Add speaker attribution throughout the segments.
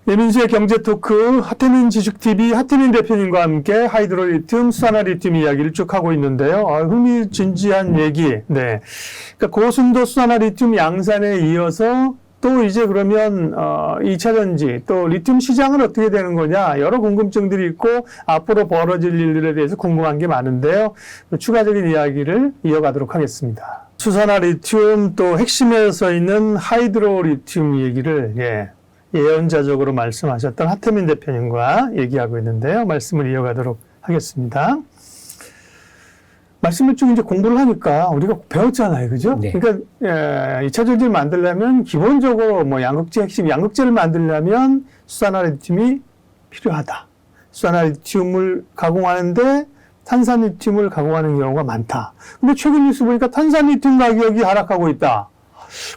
Speaker 1: 예민수의 경제 토크, 하태민 지식TV 하태민 대표님과 함께 하이드로리튬, 수산화리튬 이야기를 쭉 하고 있는데요. 흥미진지한 얘기. 네. 그러니까 고순도 수산화리튬 양산에 이어서 또 이제 그러면 2차 전지, 또 리튬 시장은 어떻게 되는 거냐, 여러 궁금증들이 있고 앞으로 벌어질 일들에 대해서 궁금한 게 많은데요. 추가적인 이야기를 이어가도록 하겠습니다. 수산화리튬 또 핵심에 서 있는 하이드로리튬 얘기를 예언자적으로 말씀하셨던 하태민 대표님과 얘기하고 있는데요. 말씀을 이어가도록 하겠습니다. 말씀을 쭉 이제 공부를 하니까 우리가 배웠잖아요. 그죠?
Speaker 2: 네.
Speaker 1: 그러니까, 2차 전지를 만들려면 기본적으로 뭐 양극재 핵심, 양극재를 만들려면 수산화리튬이 필요하다. 수산화리튬을 가공하는데 탄산리튬을 가공하는 경우가 많다. 근데 최근 뉴스 보니까 탄산리튬 가격이 하락하고 있다.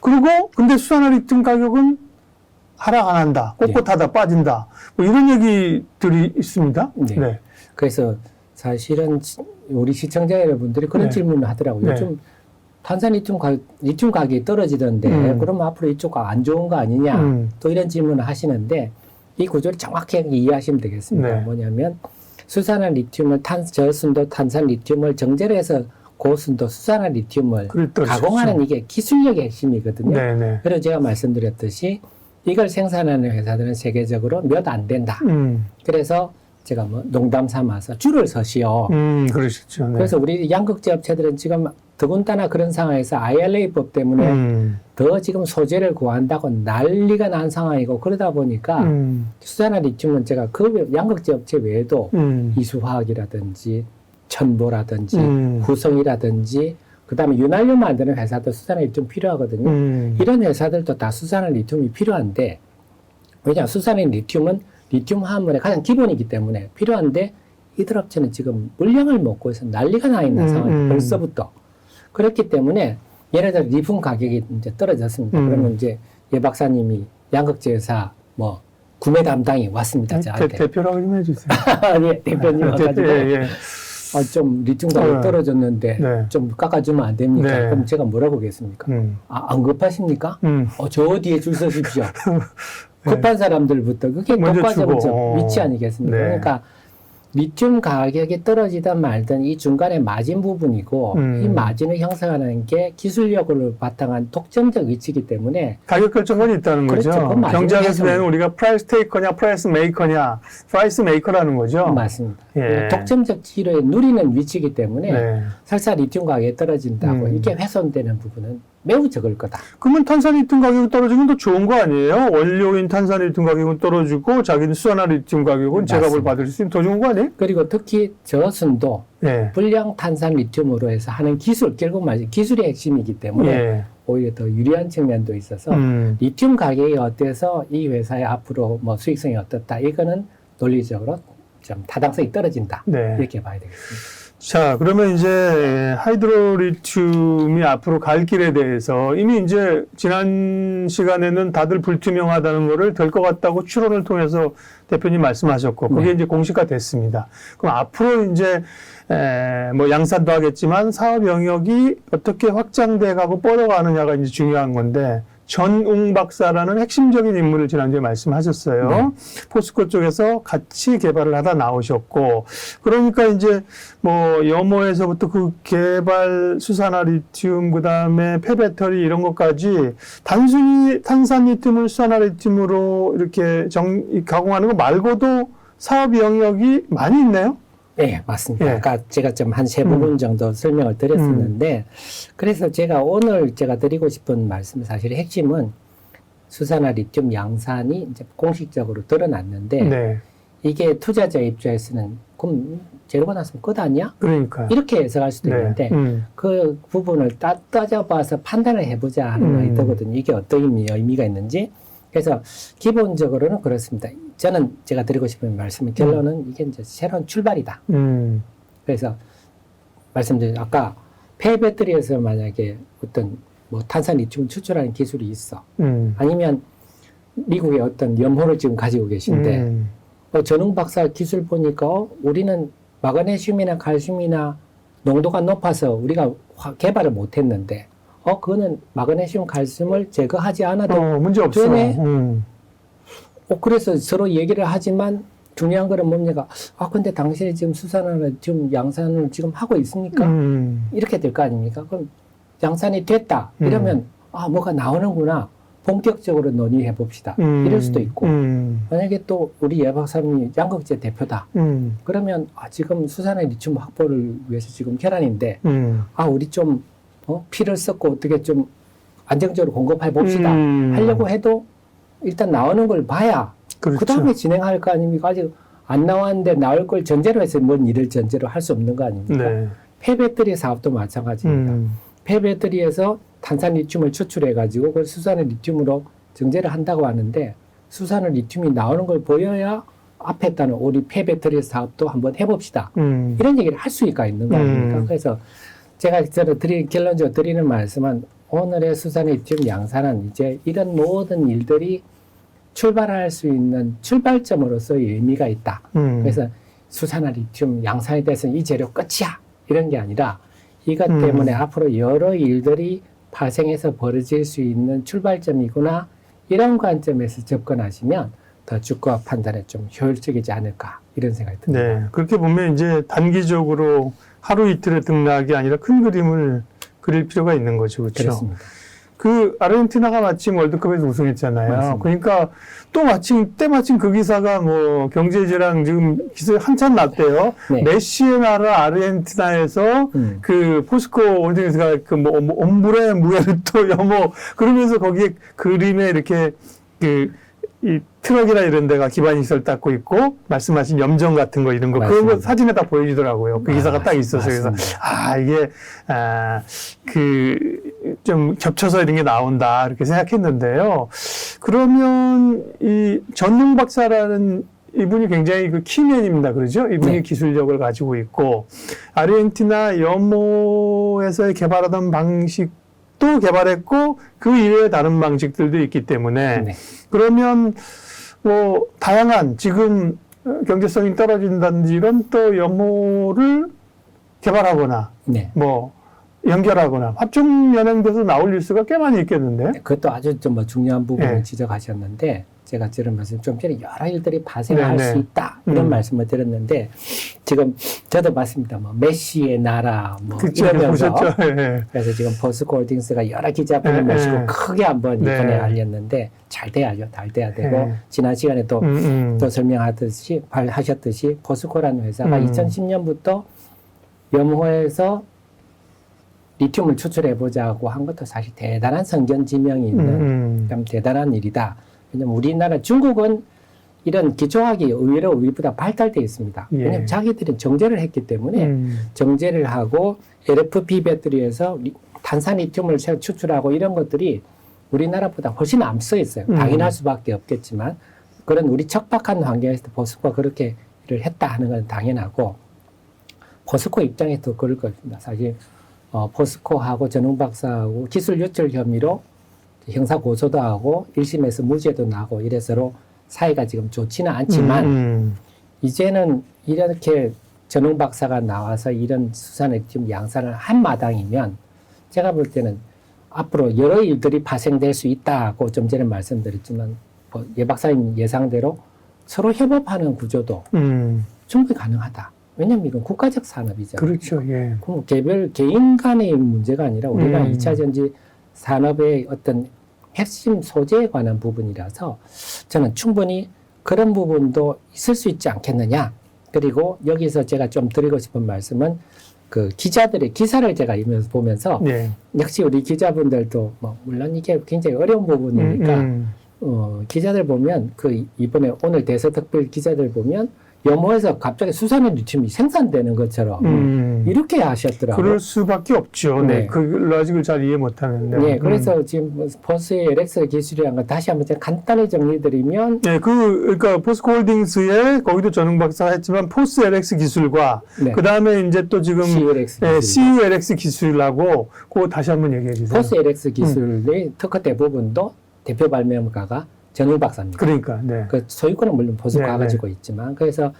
Speaker 1: 그리고 근데 수산화리튬 가격은 하락 안 한다. 꼿꼿하다. 빠진다. 뭐 이런 얘기들이 있습니다.
Speaker 2: 네.
Speaker 1: 네.
Speaker 2: 그래서 사실은 우리 시청자 여러분들이 그런 질문을 하더라고요.
Speaker 1: 네.
Speaker 2: 요즘 탄산리튬 리튬 가격이 떨어지던데 그러면 앞으로 이쪽 안 좋은 거 아니냐. 또 이런 질문을 하시는데 이 구조를 정확히 이해하시면 되겠습니다.
Speaker 1: 네.
Speaker 2: 뭐냐면 수산화리튬을 저순도 탄산리튬을 정제를 해서 고순도 수산화리튬을 가공하는 이게 기술력의 핵심이거든요.
Speaker 1: 네네.
Speaker 2: 그래서 제가 말씀드렸듯이 이걸 생산하는 회사들은 세계적으로 몇 안 된다. 그래서 제가 뭐 농담 삼아서 줄을 서시오.
Speaker 1: 그러시죠. 네.
Speaker 2: 그래서 우리 양극재 업체들은 지금 더군다나 그런 상황에서 IRA법 때문에 더 지금 소재를 구한다고 난리가 난 상황이고 그러다 보니까 수산화리튬은 제가 그 양극재 업체 외에도 이수화학이라든지 천보라든지 구성이라든지 그다음에 윤활유 만드는 회사도 수산화리튬 필요하거든요. 이런 회사들도 다 수산화리튬이 필요한데 왜냐 수산화리튬은 리튬 화합물의 가장 기본이기 때문에 필요한데 이들 업체는 지금 물량을 먹고 해서 난리가 나 있는 상황이에요. 벌써부터. 그렇기 때문에 예를 들어 리튬 가격이 이제 떨어졌습니다. 그러면 이제 예 박사님이 양극재 회사 뭐 구매 담당이 왔습니다. 저한테.
Speaker 1: 대표라고 좀 해주세요.
Speaker 2: 예, 대표님 와가지고 좀 리튬 가격이 떨어졌는데
Speaker 1: 네.
Speaker 2: 좀 깎아주면 안 됩니까?
Speaker 1: 네.
Speaker 2: 그럼 제가 뭐라고 하겠습니까? 안 급하십니까? 저 뒤에 줄 서십시오. 급한 사람들부터 그게 독과점적 위치 아니겠습니까?
Speaker 1: 네.
Speaker 2: 그러니까 리튬 가격이 떨어지든 말든 이 중간에 마진 부분이고 이 마진을 형성하는 게 기술력을 바탕한 독점적 위치이기 때문에
Speaker 1: 가격 결정권이 있다는
Speaker 2: 그렇죠.
Speaker 1: 거죠. 경제학에서 배우는 우리가 프라이스 테이커냐 프라이스 메이커냐 프라이스 메이커라는 거죠.
Speaker 2: 맞습니다.
Speaker 1: 예.
Speaker 2: 독점적 기로에 누리는 위치이기 때문에
Speaker 1: 네.
Speaker 2: 설사 리튬 가격이 떨어진다고 이게 훼손되는 부분은 매우 적을 거다.
Speaker 1: 그러면 탄산리튬 가격이 떨어지면 더 좋은 거 아니에요? 원료인 탄산리튬 가격은 떨어지고 자기는 수산화리튬 가격은 제값을 받을 수 있으면 더 좋은 거 아니에요?
Speaker 2: 그리고 특히 저순도
Speaker 1: 네.
Speaker 2: 불량 탄산 리튬으로 해서 하는 기술, 결국 말이 기술의 핵심이기 때문에
Speaker 1: 예.
Speaker 2: 오히려 더 유리한 측면도 있어서 리튬 가격이 어때서 이 회사의 앞으로 뭐 수익성이 어떻다 이거는 논리적으로 좀 타당성이 떨어진다.
Speaker 1: 네.
Speaker 2: 이렇게 봐야 되겠습니다.
Speaker 1: 자, 그러면 이제 하이드로리튬이 앞으로 갈 길에 대해서 이미 이제 지난 시간에는 다들 불투명하다는 거를 될 것 같다고 추론을 통해서 대표님 말씀하셨고 그게 이제 공시가 됐습니다. 그럼 앞으로 이제 뭐 양산도 하겠지만 사업 영역이 어떻게 확장돼 가고 뻗어가느냐가 이제 중요한 건데 전웅 박사라는 핵심적인 인물을 지난주에 말씀하셨어요.
Speaker 2: 네.
Speaker 1: 포스코 쪽에서 같이 개발을 하다 나오셨고, 그러니까 이제 뭐 염호에서부터 그 개발 수산화리튬, 그 다음에 폐배터리 이런 것까지 단순히 탄산리튬을 수산화리튬으로 이렇게 가공하는 거 말고도 사업 영역이 많이 있네요.
Speaker 2: 네, 맞습니다.
Speaker 1: 예.
Speaker 2: 아까 제가 좀 한 세 부분 정도 설명을 드렸었는데, 그래서 제가 오늘 제가 드리고 싶은 말씀, 사실 핵심은 수산화리튬 양산이 이제 공식적으로 드러났는데,
Speaker 1: 네.
Speaker 2: 이게 투자자 입장에서는 그럼 재료가 났으면 끝 아니야?
Speaker 1: 그러니까.
Speaker 2: 이렇게 해석할 수도 있는데, 그 부분을 따져봐서 판단을 해보자 하는 의도거든요. 이게 어떤 의미가 있는지. 그래서 기본적으로는 그렇습니다. 저는 제가 드리고 싶은 말씀은 결론은 이게 이제 새로운 출발이다. 그래서 말씀드린 아까 폐배터리에서 만약에 어떤 뭐 탄산리튬 추출하는 기술이 있어. 아니면 미국의 어떤 염호를 지금 가지고 계신데 전웅 박사 기술 보니까 우리는 마그네슘이나 칼슘이나 농도가 높아서 우리가 개발을 못했는데 그거는 마그네슘, 칼슘을 제거하지 않아도
Speaker 1: 문제 없어.
Speaker 2: 그래서 서로 얘기를 하지만 중요한 거는 뭡니까? 근데 당신이 지금 수산화를 지금 양산을 지금 하고 있으니까 이렇게 될 거 아닙니까? 그럼 양산이 됐다. 이러면 뭐가 나오는구나. 본격적으로 논의해 봅시다. 이럴 수도 있고 만약에 또 우리 예 박사님이 양극재 대표다. 그러면 지금 수산화 리튬 확보를 위해서 지금 결란인데 우리 좀 피를 섞고 어떻게 좀 안정적으로 공급해 봅시다. 하려고 해도 일단 나오는 걸 봐야
Speaker 1: 그렇죠.
Speaker 2: 그 다음에 진행할 거 아닙니까? 아직 안 나왔는데 나올 걸 전제로 해서 뭔 일을 전제로 할 수 없는 거 아닙니까?
Speaker 1: 네.
Speaker 2: 폐배터리 사업도 마찬가지입니다. 폐배터리에서 탄산 리튬을 추출해가지고 그걸 수산화 리튬으로 정제를 한다고 하는데 수산화 리튬이 나오는 걸 보여야 앞에 있다는 우리 폐배터리 사업도 한번 해봅시다. 이런 얘기를 할 수가 있는 거 아닙니까? 그래서 제가 결론적으로 드리는 말씀은 오늘의 수산화 리튬 양산은 이제 이런 모든 일들이 출발할 수 있는 출발점으로서의 의미가 있다. 그래서 수산화 리튬 양산에 대해서는 이 재료 끝이야. 이런 게 아니라 이것 때문에 앞으로 여러 일들이 발생해서 벌어질 수 있는 출발점이구나. 이런 관점에서 접근하시면 더 주가 판단에 좀 효율적이지 않을까. 이런 생각이 듭니다.
Speaker 1: 네. 그렇게 보면 이제 단기적으로 하루 이틀의 등락이 아니라 큰 그림을 그릴 필요가 있는 거죠. 그렇죠?
Speaker 2: 그렇습니다.
Speaker 1: 그 아르헨티나가 마침 월드컵에서 우승했잖아요.
Speaker 2: 맞습니다.
Speaker 1: 그러니까 또 때마침 그 기사가 뭐 경제지랑 지금 기사가 한참 났대요.
Speaker 2: 네.
Speaker 1: 메시의 나라 아르헨티나에서 그 포스코 홀딩스가 그 뭐 옴브레 무에르토 여모 그러면서 거기에 그림에 이렇게 이 트럭이나 이런 데가 기반시설 닦고 있고 말씀하신 염정 같은 거 이런 거 그런 거 사진에 다 보여주더라고요. 그 기사가 딱 있어서 그래서 이게 좀 겹쳐서 이런 게 나온다 이렇게 생각했는데요. 그러면 이 전능 박사라는 이분이 굉장히 그 키맨입니다. 그러죠? 이분이
Speaker 2: 네.
Speaker 1: 기술력을 가지고 있고 아르헨티나 염호에서 개발하던 방식도 개발했고 그 이외에 다른 방식들도 있기 때문에
Speaker 2: 네.
Speaker 1: 그러면 뭐 다양한 지금 경제성이 떨어진다든지 이런 또 염호를 개발하거나
Speaker 2: 네.
Speaker 1: 뭐 연결하거나 합종 연행돼서 나올 뉴스가 꽤 많이 있겠는데.
Speaker 2: 그것도 아주 좀 중요한 부분을
Speaker 1: 네.
Speaker 2: 지적하셨는데 제가 들은 말씀 좀 전에 여러 일들이 발생할
Speaker 1: 네, 네.
Speaker 2: 수 있다 이런 말씀을 드렸는데 지금 저도 봤습니다. 뭐 메시의 나라 뭐
Speaker 1: 그쵸,
Speaker 2: 이러면서
Speaker 1: 보셨죠? 네.
Speaker 2: 그래서 지금 포스코 홀딩스가 여러 기자분을
Speaker 1: 네,
Speaker 2: 모시고
Speaker 1: 네.
Speaker 2: 크게 한번 이번에
Speaker 1: 네.
Speaker 2: 알렸는데 잘 돼야죠. 잘 돼야 되고
Speaker 1: 네.
Speaker 2: 지난 시간에 또 설명하셨듯이 포스코라는 회사가 2010년부터 염호에서 리튬을 추출해보자고 한 것도 사실 대단한 성견지명이 있는 참 대단한 일이다. 왜냐면 우리나라 중국은 이런 기초학이 의외로 우리보다 발달되어 있습니다.
Speaker 1: 예.
Speaker 2: 왜냐면 자기들은 정제를 했기 때문에 정제를 하고 LFP 배터리에서 탄산 리튬을 추출하고 이런 것들이 우리나라보다 훨씬 앞서 있어요. 당연할 수밖에 없겠지만 그런 우리 척박한 환경에서 포스코가 그렇게 일을 했다 하는 건 당연하고 포스코 입장에서 그럴 것입니다. 사실 포스코하고 전웅 박사하고 기술 유출 혐의로 형사 고소도 하고 1심에서 무죄도 나고 이래서로 사이가 지금 좋지는 않지만 이제는 이렇게 전웅 박사가 나와서 이런 수산을 지금 양산을 한 마당이면 제가 볼 때는 앞으로 여러 일들이 발생될 수 있다고 좀 전에 말씀드렸지만 예 박사님 예상대로 서로 협업하는 구조도 충분히 가능하다. 왜냐하면 이건 국가적 산업이잖아요.
Speaker 1: 그렇죠. 예.
Speaker 2: 그럼 개별 개인 간의 문제가 아니라 우리가 2차 전지 산업의 어떤 핵심 소재에 관한 부분이라서 저는 충분히 그런 부분도 있을 수 있지 않겠느냐. 그리고 여기서 제가 좀 드리고 싶은 말씀은 그 기자들의 기사를 제가 보면서
Speaker 1: 예.
Speaker 2: 역시 우리 기자분들도 뭐 물론 이게 굉장히 어려운 부분이니까 기자들 보면 그 이번에 오늘 대서특필 기자들 보면 염호에서 갑자기 수산화 리튬이 생산되는 것처럼 이렇게 하셨더라고요.
Speaker 1: 그럴 수밖에 없죠. 네.
Speaker 2: 네.
Speaker 1: 그 로직을 잘 이해 못하는데.
Speaker 2: 네, 그래서 지금 포스의 LX 기술이란 걸 다시 한번 제가 간단히 정리드리면
Speaker 1: 네, 그러니까 포스코 홀딩스에 거기도 전웅 박사가 했지만 포스 LX 기술과
Speaker 2: 네.
Speaker 1: 그 다음에 이제 또 지금
Speaker 2: CULX
Speaker 1: 네,
Speaker 2: 기술.
Speaker 1: CULX 기술하고 그거 다시 한번 얘기해 주세요.
Speaker 2: 포스 LX 기술의 특허 대부분도 대표 발명가가 전웅 박사입니다.
Speaker 1: 그러니까, 네.
Speaker 2: 그 소유권은 물론 포스코가
Speaker 1: 네,
Speaker 2: 가지고 있지만 그래서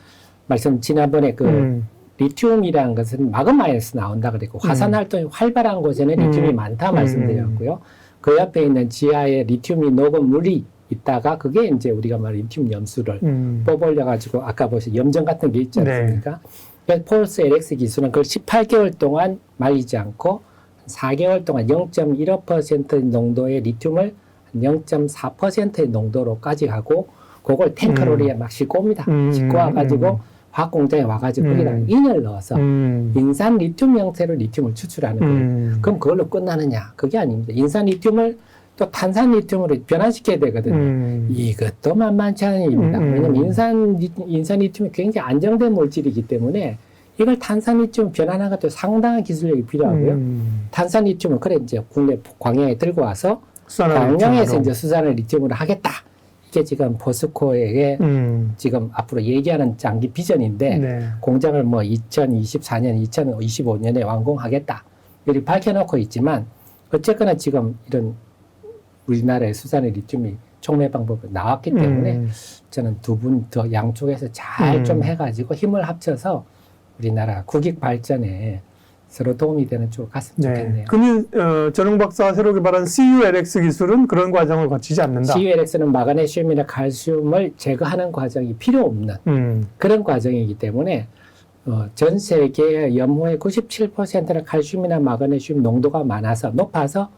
Speaker 2: 지난번에 그 리튬이라는 것은 마그마에서 나온다 그랬고 화산 활동이 활발한 곳에는 리튬이 많다 말씀드렸고요. 그 옆에 있는 지하에 리튬이 녹은 물이 있다가 그게 이제 우리가 말하는 리튬 염수를 뽑아올려가지고 아까 보신 염전 같은 게 있지 않습니까? 그래서 폴스 LX 기술은 그걸 18개월 동안 말리지 않고 4개월 동안 0.15% 농도의 리튬을 0.4%의 농도로까지 하고 그걸 탱크로리에 막 싣고 옵니다. 싣고 와가지고 화학 공장에 와가지고 거기다 인을 넣어서 인산 리튬 형태로 리튬을 추출하는 거예요. 그럼 그걸로 끝나느냐? 그게 아닙니다. 인산 리튬을 또 탄산 리튬으로 변환시켜야 되거든요. 이것도 만만치 않은 일입니다. 왜냐하면 인산 리튬이 굉장히 안정된 물질이기 때문에 이걸 탄산 리튬 변환하는 것도 상당한 기술력이 필요하고요. 탄산 리튬은 그래 이제 국내 광양에 들고 와서 광양에서 이제 수산을 리튬으로 하겠다. 이게 지금 포스코에게 지금 앞으로 얘기하는 장기 비전인데
Speaker 1: 네.
Speaker 2: 공장을 뭐 2024년, 2025년에 완공하겠다. 이렇게 밝혀놓고 있지만 어쨌거나 지금 이런 우리나라의 수산의 리튬이 촉매 방법이 나왔기 때문에 저는 두 분 더 양쪽에서 잘 좀 해가지고 힘을 합쳐서 우리나라 국익 발전에 서로 도움이 되는 쪽으로 갔으면 좋겠네요.
Speaker 1: 그러면 전웅 박사가 새로 개발한 CULX 기술은 그런 과정을 거치지 않는다.
Speaker 2: CULX는 마그네슘이나 칼슘을 제거하는 과정이 필요 없는 그런 과정이기 때문에 전 세계 염호의 97%는 칼슘이나 마그네슘 농도가 높아서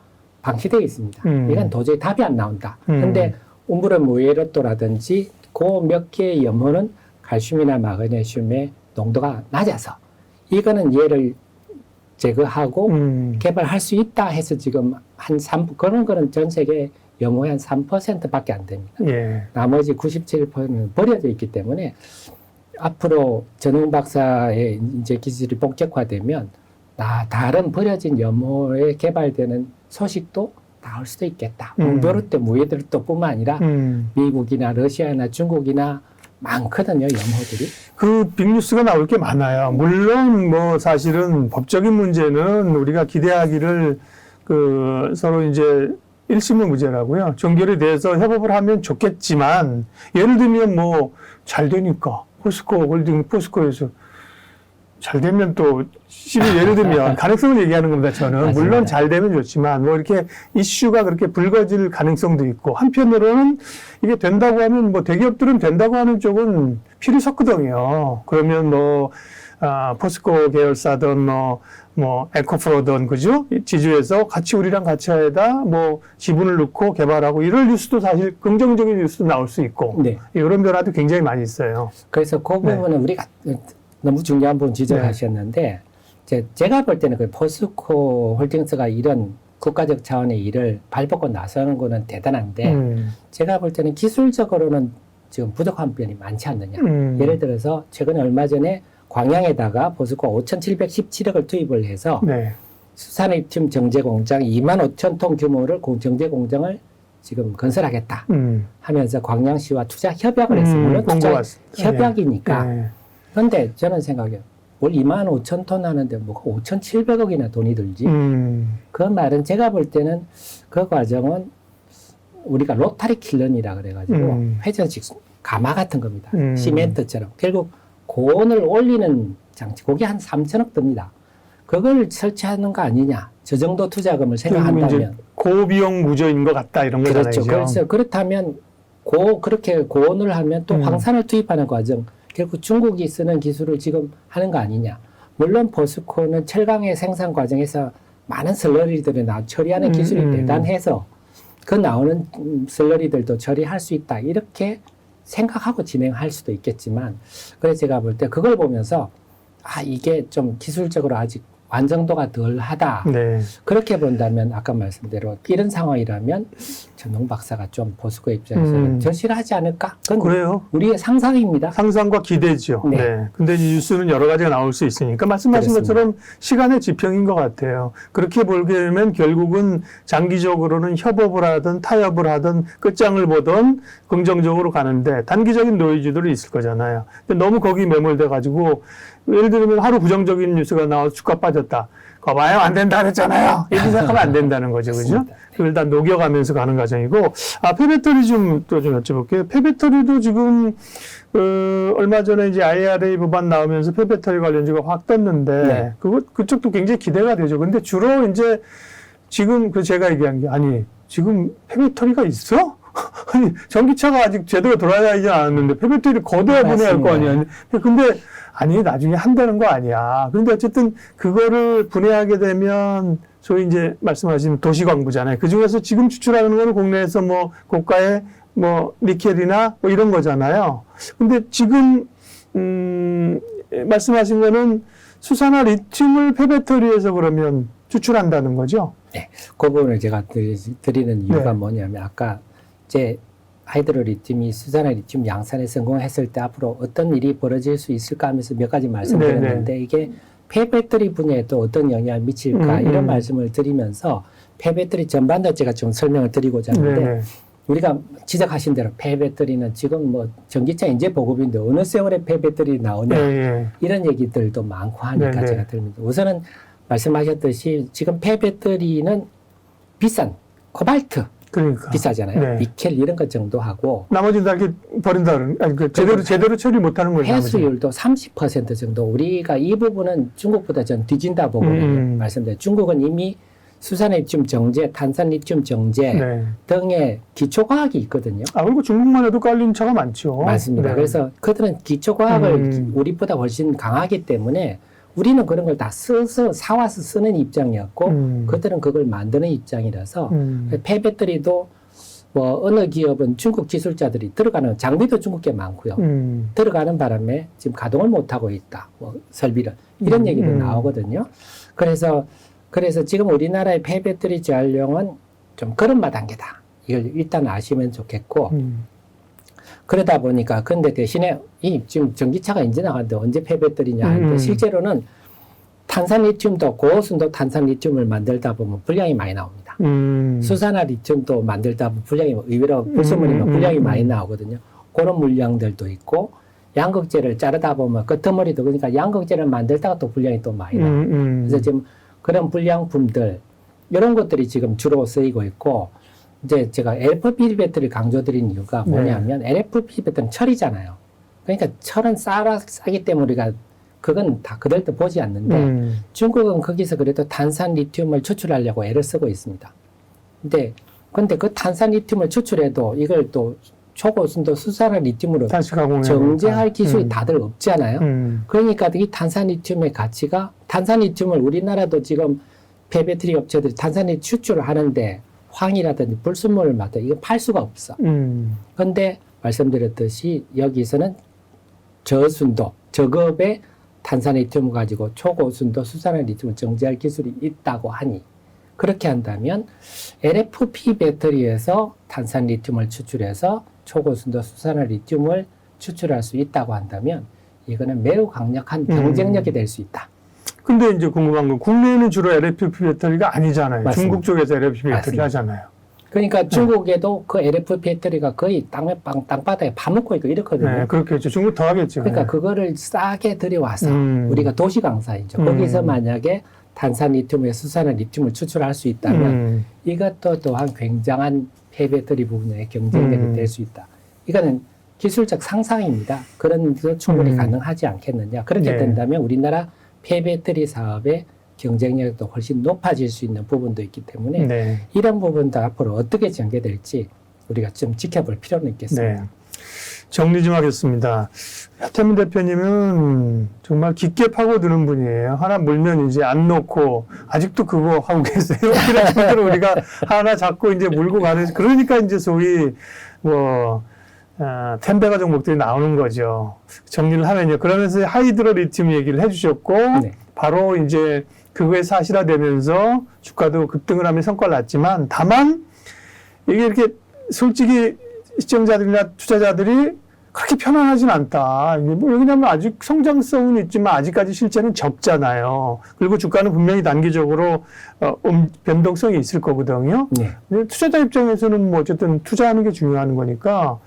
Speaker 2: 방치되어 있습니다. 이건 도저히 답이 안 나온다. 그런데 움브름 우에르토라든지 그 몇 개의 염호는 칼슘이나 마그네슘의 농도가 낮아서 이거는 얘를 제거하고 개발할 수 있다 해서 지금 그런 거는 전 세계 염호의 한 3%밖에 안 됩니다.
Speaker 1: 예.
Speaker 2: 나머지 97%는 버려져 있기 때문에 앞으로 전웅 박사의 이제 기술이 본격화되면 다른 버려진 염호에 개발되는 소식도 나올 수도 있겠다. 움베르토 무에르토뿐만 아니라 미국이나 러시아나 중국이나 많거든요, 염호들이.
Speaker 1: 그 빅뉴스가 나올 게 많아요. 물론 뭐 사실은 법적인 문제는 우리가 기대하기를 서로 이제 일심의무제라고요. 종결에 대해서 협업을 하면 좋겠지만 예를 들면 뭐 잘 되니까 포스코 홀딩 포스코에서 잘 되면 또 예를 들면 가능성을 얘기하는 겁니다. 저는
Speaker 2: 맞습니다.
Speaker 1: 물론 잘 되면 좋지만 뭐 이렇게 이슈가 그렇게 불거질 가능성도 있고 한편으로는 이게 된다고 하면 뭐 대기업들은 된다고 하는 쪽은 피를 섞거든요. 그러면 뭐 포스코 계열사든 뭐 에코프로든 그죠? 지주에서 같이 우리랑 같이 하에다 뭐 지분을 넣고 개발하고 이럴 뉴스도 사실 긍정적인 뉴스도 나올 수 있고
Speaker 2: 네.
Speaker 1: 이런 변화도 굉장히 많이 있어요.
Speaker 2: 그래서 그 부분은 우리가 너무 중요한 부분 지적하셨는데 제가 볼 때는 그 포스코 홀딩스가 이런 국가적 차원의 일을 발벗고 나서는 거는 대단한데 제가 볼 때는 기술적으로는 지금 부족한 면이 많지 않느냐. 예를 들어서 최근에 얼마 전에 광양에다가 포스코 5,717억을 투입을 해서 수산리튬 정제 공장 25,000톤 규모를 정제 공장을 지금 건설하겠다 하면서 광양시와 투자 협약을 했어요. 물론 투자 협약이니까. 그런데 저는 생각해요. 월 25,000톤 하는데 뭐가 5,700억이나 돈이 들지. 그 말은 제가 볼 때는 그 과정은 우리가 로타리 킬런이라 그래가지고 회전식 가마 같은 겁니다. 시멘트처럼. 결국 고온을 올리는 장치. 그게 한 3,000억 듭니다. 그걸 설치하는 거 아니냐. 저 정도 투자금을 생각한다면.
Speaker 1: 고비용 무조인 것 같다 이런 거잖아요.
Speaker 2: 그렇죠. 그래서 그렇다면 그렇게 고온을 하면 또 황산을 투입하는 과정. 결국 중국이 쓰는 기술을 지금 하는 거 아니냐. 물론 포스코는 철강의 생산 과정에서 많은 슬러리들을 처리하는 기술이 대단해서 그 나오는 슬러리들도 처리할 수 있다. 이렇게 생각하고 진행할 수도 있겠지만 그래서 제가 볼 때 그걸 보면서 이게 좀 기술적으로 아직 완성도가 덜하다. 그렇게 본다면 아까 말씀대로 이런 상황이라면 전웅 박사가 좀 포스코 입장에서는 절실하지 않을까? 그건 그래요. 우리의 상상입니다.
Speaker 1: 상상과 기대죠. 근데 이 뉴스는 여러 가지가 나올 수 있으니까 말씀하신 것처럼 시간의 지평인 것 같아요. 그렇게 보게 되면 결국은 장기적으로는 협업을 하든 타협을 하든 끝장을 보든 긍정적으로 가는데 단기적인 노이즈들이 있을 거잖아요. 근데 너무 거기 매몰돼 가지고 예를 들면 하루 부정적인 뉴스가 나와서 주가 빠졌다. 거봐요, 안 된다 그랬잖아요. 이렇게 생각하면 안 된다는 거죠, 그죠? 그걸 다 녹여가면서 가는 과정이고, 폐배터리 좀 여쭤볼게요. 폐배터리도 지금, 얼마 전에 이제 IRA 법안 나오면서 폐배터리 관련주가 확 떴는데, 그쪽도 굉장히 기대가 되죠. 근데 주로 이제 지금 제가 얘기한 게, 지금 폐배터리가 있어? 아니, 전기차가 아직 제대로 돌아다니지 않았는데 폐배터리를 걷어야 보내야 할 거 아니야. 근데 아니, 나중에 한다는 거 아니야. 그런데 어쨌든 그거를 분해하게 되면 소위 이제 말씀하신 도시광부잖아요. 그 중에서 지금 추출하는 거는 국내에서 뭐 고가의 뭐 니켈이나 뭐 이런 거잖아요. 근데 지금 말씀하신 거는 수산화 리튬을 폐배터리에서 그러면 추출한다는 거죠?
Speaker 2: 네, 그 부분을 제가 드리는 이유가
Speaker 1: 네.
Speaker 2: 뭐냐면 아까 이제 하이드로 리튬이 수산화 리튬 양산에 성공했을 때 앞으로 어떤 일이 벌어질 수 있을까 하면서 몇 가지 말씀드렸는데 이게 폐배터리 분야에도 어떤 영향을 미칠까 이런 말씀을 드리면서 폐배터리 전반도 제가 좀 설명을 드리고자 하는데 우리가 지적하신 대로 폐배터리는 지금 뭐 전기차 이제 보급인데 어느 세월에 폐배터리 나오냐 이런 얘기들도 많고 하니까 제가 드립니다. 우선은 말씀하셨듯이 지금 폐배터리는 비싼 코발트
Speaker 1: 그러니까.
Speaker 2: 비싸잖아요. 니켈 이런 것 정도 하고
Speaker 1: 나머지는 다 이렇게 버린다. 아니, 그 제대로 처리 못하는 거예요.
Speaker 2: 회수율도 30% 정도. 우리가 이 부분은 중국보다 전 뒤진다 보고 말씀드려요. 중국은 이미 수산화 리튬 정제, 탄산 리튬 정제 등의 기초과학이 있거든요.
Speaker 1: 그리고 중국만 해도 깔린 차가 많죠.
Speaker 2: 맞습니다. 그래서 그들은 기초과학을 우리보다 훨씬 강하기 때문에 우리는 그런 걸 다 사와서 쓰는 입장이었고 그들은 그걸 만드는 입장이라서 폐배터리도 뭐 어느 기업은 중국 기술자들이 들어가는 장비도 중국에 많고요. 들어가는 바람에 지금 가동을 못하고 있다. 뭐 설비를 이런 얘기도 나오거든요. 그래서 지금 우리나라의 폐배터리 재활용은 좀 걸음마 단계다. 이걸 일단 아시면 좋겠고 그러다 보니까 근데 대신에 지금 전기차가 이제 나갔는데 언제 폐배터리냐 하는데 실제로는 탄산 리튬도 고순도 탄산 리튬을 만들다 보면 분량이 많이 나옵니다. 수산화 리튬도 만들다 보면 분량이 의외로 불순물이면 분량이 많이 나오거든요. 그런 물량들도 있고 양극재를 자르다 보면 끄트머리도 그러니까 양극재를 만들다가 또 분량이 또 많이 나와요. 그래서 지금 그런 불량품들 이런 것들이 지금 주로 쓰이고 있고 이제 제가 LFP 배터리를 강조드린 이유가 뭐냐면 LFP 배터리는 철이잖아요. 그러니까 철은 싸기 때문에 우리가 그건 다 그들도 보지 않는데 중국은 거기서 그래도 탄산 리튬을 추출하려고 애를 쓰고 있습니다. 근데 그 탄산 리튬을 추출해도 이걸 또 초고순도 수산화 리튬으로 정제할 기술이 다들 없잖아요. 그러니까 이 탄산 리튬의 가치가 탄산 리튬을 우리나라도 지금 폐배터리 업체들이 탄산 리튬 추출을 하는데 황이라든지 불순물을 맡아 이거 팔 수가 없어. 그런데 말씀드렸듯이 여기서는 저순도, 저급의 탄산 리튬을 가지고 초고순도 수산화 리튬을 정제할 기술이 있다고 하니 그렇게 한다면 LFP 배터리에서 탄산 리튬을 추출해서 초고순도 수산화 리튬을 추출할 수 있다고 한다면 이거는 매우 강력한 경쟁력이 될 수 있다.
Speaker 1: 근데 이제 궁금한 건 국내에는 주로 LFP 배터리가 아니잖아요.
Speaker 2: 맞습니다.
Speaker 1: 중국 쪽에서 LFP 배터리
Speaker 2: 맞습니다.
Speaker 1: 하잖아요.
Speaker 2: 그러니까 중국에도 그 LFP 배터리가 거의 땅바닥에 파묻고 있고 이렇거든요.
Speaker 1: 네, 그렇겠죠. 중국 더 하겠죠.
Speaker 2: 그러니까 그거를 싸게 들여와서 우리가 도시강사이죠. 거기서 만약에 탄산 리튬에 수산화 리튬을 추출할 수 있다면 이것도 또한 굉장한 폐배터리 부분의 경쟁력이 될 수 있다. 이거는 기술적 상상입니다. 그런 게 충분히 가능하지 않겠느냐. 그렇게 된다면 우리나라 폐배터리 사업의 경쟁력도 훨씬 높아질 수 있는 부분도 있기 때문에 이런 부분도 앞으로 어떻게 전개될지 우리가 좀 지켜볼 필요는 있겠습니다.
Speaker 1: 정리 좀 하겠습니다. 하태민 대표님은 정말 깊게 파고드는 분이에요. 하나 물면 이제 안 놓고 아직도 그거 하고 계세요. 이런 식으로 우리가 하나 잡고 이제 물고 가는 그러니까 이제 소위 텐베가 종목들이 나오는 거죠. 정리를 하면요. 그러면서 하이드로 리튬 얘기를 해주셨고 바로 이제 그거에 사실화되면서 주가도 급등을 하며 성과를 났지만 다만 이게 이렇게 솔직히 시청자들이나 투자자들이 그렇게 편안하진 않다. 왜냐하면 아직 성장성은 있지만 아직까지 실제는 적잖아요. 그리고 주가는 분명히 단기적으로 변동성이 있을 거거든요. 근데 투자자 입장에서는 뭐 어쨌든 투자하는 게 중요한 거니까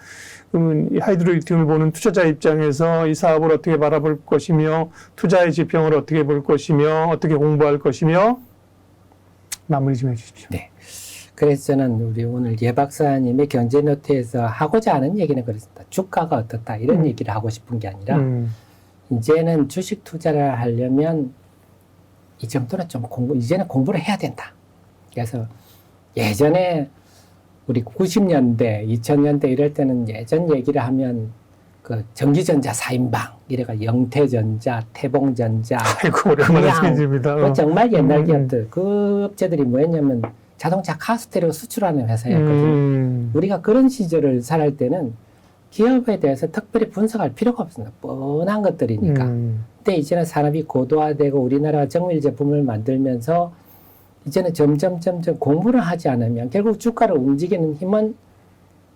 Speaker 1: 그러면 이 하이드로 리튬을 보는 투자자 입장에서 이 사업을 어떻게 바라볼 것이며 투자의 지평을 어떻게 볼 것이며 어떻게 공부할 것이며 마무리 좀 해주십시오.
Speaker 2: 네. 그래서 저는 우리 오늘 예 박사님의 경제노트에서 하고자 하는 얘기는 그렇습니다. 주가가 어떻다 이런 얘기를 하고 싶은 게 아니라 이제는 주식 투자를 하려면 이 정도는 좀 이제는 공부를 해야 된다. 그래서 예전에 우리 90년대, 2000년대 이럴 때는 예전 얘기를 하면 그 전기전자 4인방 이래가 영태전자, 태봉전자,
Speaker 1: 아이고, 오랜만에 생깁니다.
Speaker 2: 그 정말 옛날 기업들 그 업체들이 뭐였냐면 자동차 카스테레오 수출하는 회사였거든요. 우리가 그런 시절을 살할 때는 기업에 대해서 특별히 분석할 필요가 없습니다. 뻔한 것들이니까. 근데 이제는 산업이 고도화되고 우리나라가 정밀 제품을 만들면서 이제는 점점 공부를 하지 않으면 결국 주가를 움직이는 힘은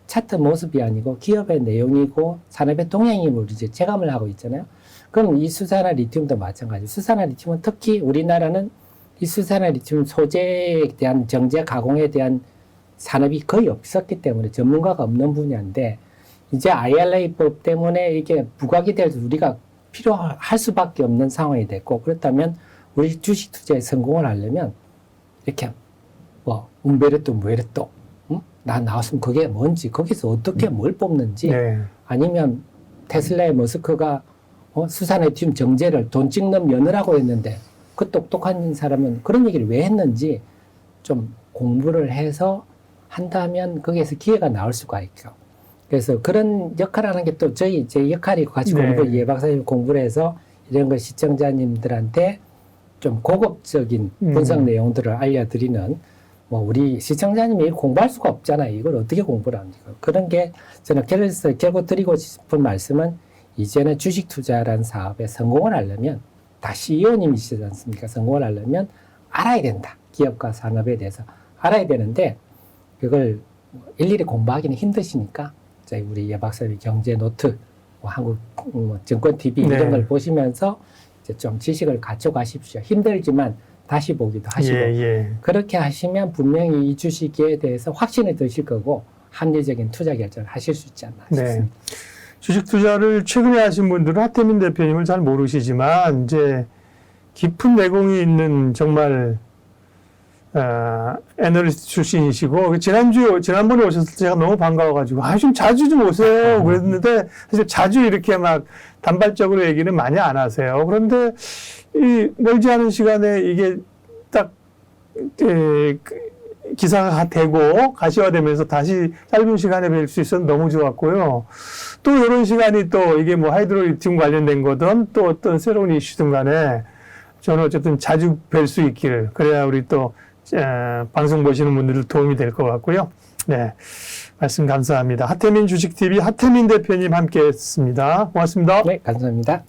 Speaker 2: 차트 모습이 아니고 기업의 내용이고 산업의 동향임을 이제 체감을 하고 있잖아요. 그럼 이 수산화 리튬도 마찬가지. 수산화 리튬은 특히 우리나라는 이 수산화 리튬 소재에 대한 정제 가공에 대한 산업이 거의 없었기 때문에 전문가가 없는 분야인데 이제 IRA법 때문에 이게 부각이 돼서 우리가 필요할 수밖에 없는 상황이 됐고 그렇다면 우리 주식 투자에 성공을 하려면 이렇게 뭐 움베르토 무에르토 나 나왔으면 그게 뭔지 거기서 어떻게 뭘 뽑는지
Speaker 1: 네.
Speaker 2: 아니면 테슬라의 머스크가 수산리튬 정제를 돈 찍는 면허라고 했는데 그 똑똑한 사람은 그런 얘기를 왜 했는지 좀 공부를 해서 한다면 거기에서 기회가 나올 수가 있고 그래서 그런 역할을 하는 게 또 제 역할이고 같이
Speaker 1: 네.
Speaker 2: 예 박사님 공부를 해서 이런 걸 시청자님들한테 좀 고급적인 분석 내용들을 알려드리는 뭐 우리 시청자님이 공부할 수가 없잖아요. 이걸 어떻게 공부를 합니까? 그런 게 저는 결국 드리고 싶은 말씀은 이제는 주식 투자라는 사업에 성공을 하려면 다 CEO님이시지 않습니까? 성공을 하려면 알아야 된다. 기업과 산업에 대해서 알아야 되는데 그걸 일일이 공부하기는 힘드시니까 저희 우리 예 박사님 경제 노트, 뭐 한국 증권 TV
Speaker 1: 네.
Speaker 2: 이런 걸 보시면서 이제 좀 지식을 갖춰가십시오. 힘들지만 다시 보기도 하시고 그렇게 하시면 분명히 이 주식에 대해서 확신이 드실 거고 합리적인 투자 결정을 하실 수 있지 않나 싶습니다.
Speaker 1: 네. 주식 투자를 최근에 하신 분들은 하태민 대표님을 잘 모르시지만 이제 깊은 내공이 있는 정말 애널리스트 출신이시고 지난번에 오셨을 때 제가 너무 반가워가지고 좀 자주 좀 오세요 그랬는데 사실 자주 이렇게 막 단발적으로 얘기는 많이 안 하세요. 그런데 이 멀지 않은 시간에 이게 딱 기사가 되고 가시화되면서 다시 짧은 시간에 뵐 수 있어서 너무 좋았고요. 또 이런 시간이 또 이게 뭐 하이드로리튬 관련된 거든 또 어떤 새로운 이슈든 간에 저는 어쨌든 자주 뵐 수 있기를 그래야 우리 또 방송 보시는 분들 도움이 될 것 같고요. 네, 말씀 감사합니다. 하태민 주식TV 하태민 대표님 함께했습니다. 고맙습니다.
Speaker 2: 네, 감사합니다.